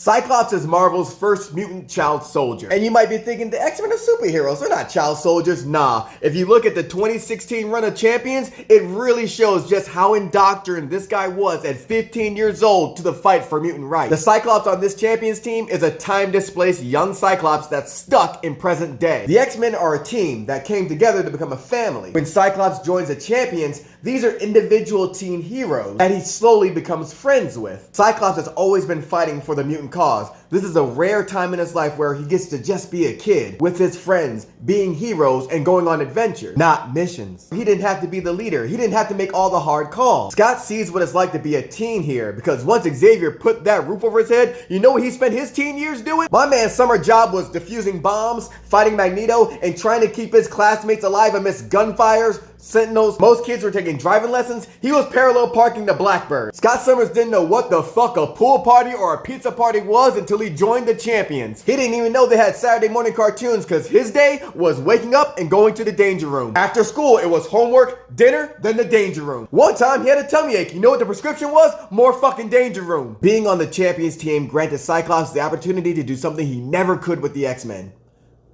Cyclops is Marvel's first mutant child soldier. And you might be thinking, the X-Men are superheroes, they're not child soldiers. Nah, if you look at the 2016 run of Champions, it really shows just how indoctrinated this guy was at 15 years old to the fight for mutant rights. The Cyclops on this Champions team is a time-displaced young Cyclops that's stuck in present day. The X-Men are a team that came together to become a family. When Cyclops joins the Champions, these are individual teen heroes that he slowly becomes friends with. Cyclops has always been fighting for the mutant cause. This is a rare time in his life where he gets to just be a kid with his friends, being heroes and going on adventures, not missions. He didn't have to be the leader. He didn't have to make all the hard calls. Scott sees what it's like to be a teen here because once Xavier put that roof over his head, you know what he spent his teen years doing? My man's summer job was defusing bombs, fighting Magneto, and trying to keep his classmates alive amidst gunfires, sentinels. Most kids were taking driving lessons. He was parallel parking the Blackbird. Scott Summers didn't know what the fuck a pool party or a pizza party was until he joined the Champions. He didn't even know they had Saturday morning cartoons because his day was waking up and going to the danger room. After school, it was homework, dinner, then the danger room. One time, he had a tummy ache. You know what the prescription was? More fucking danger room. Being on the Champions team granted Cyclops the opportunity to do something he never could with the X-Men.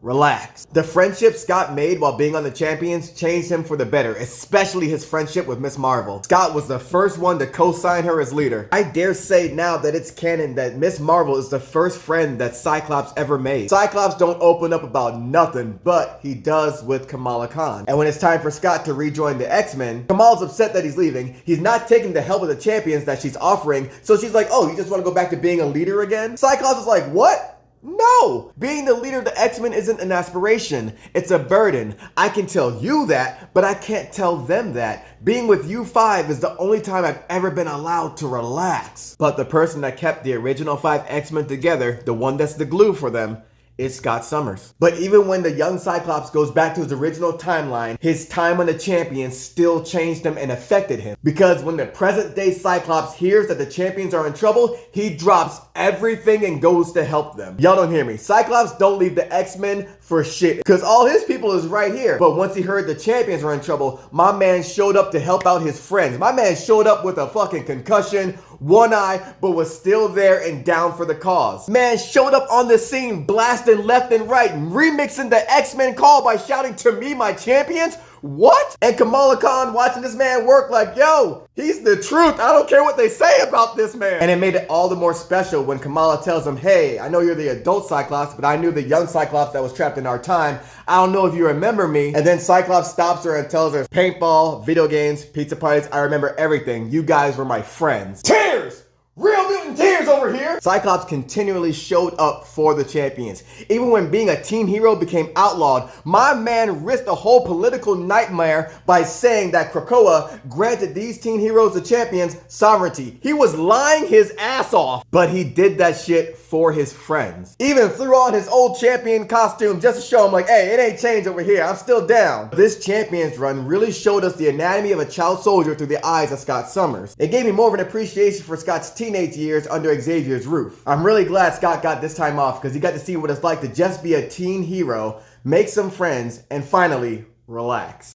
Relax. The friendship Scott made while being on the Champions changed him for the better, especially his friendship with Miss Marvel. Scott was the first one to co-sign her as leader. I dare say now that it's canon that Miss Marvel is the first friend that Cyclops ever made. Cyclops don't open up about nothing, but he does with Kamala Khan. And when it's time for Scott to rejoin the X-Men, Kamal's upset that he's leaving. He's not taking the help of the Champions that she's offering, so she's like, oh, you just want to go back to being a leader again? Cyclops is like, what? No! Being the leader of the X-Men isn't an aspiration, it's a burden. I can tell you that, but I can't tell them that. Being with you five is the only time I've ever been allowed to relax. But the person that kept the original 5 X-Men together, the one that's the glue for them, is Scott Summers. But even when the young Cyclops goes back to his original timeline, his time on the Champions still changed him and affected him. Because when the present day Cyclops hears that the Champions are in trouble, he drops everything and goes to help them. Y'all don't hear me. Cyclops don't leave the X-Men for shit, because all his people is right here. But once he heard the Champions were in trouble, my man showed up to help out his friends. My man showed up with a fucking concussion, one eye, but was still there and down for the cause. Man showed up on the scene blasting left and right, remixing the X-Men call by shouting, "To me, my champions." What? And Kamala Khan watching this man work like, yo, he's the truth. I don't care what they say about this man. And it made it all the more special when Kamala tells him, hey, I know you're the adult Cyclops, but I knew the young Cyclops that was trapped in our time. I don't know if you remember me. And then Cyclops stops her and tells her, paintball, video games, pizza parties, I remember everything. You guys were my friends. Tears! Real mutant tears over here! Cyclops continually showed up for the Champions. Even when being a teen hero became outlawed, my man risked a whole political nightmare by saying that Krakoa granted these teen heroes, the Champions, sovereignty. He was lying his ass off, but he did that shit for his friends. Even threw on his old champion costume just to show him like, hey, it ain't changed over here. I'm still down. This Champions run really showed us the anatomy of a child soldier through the eyes of Scott Summers. It gave me more of an appreciation for Scott's teenage years under Xavier's roof. I'm really glad Scott got this time off because he got to see what it's like to just be a teen hero, make some friends, and finally relax.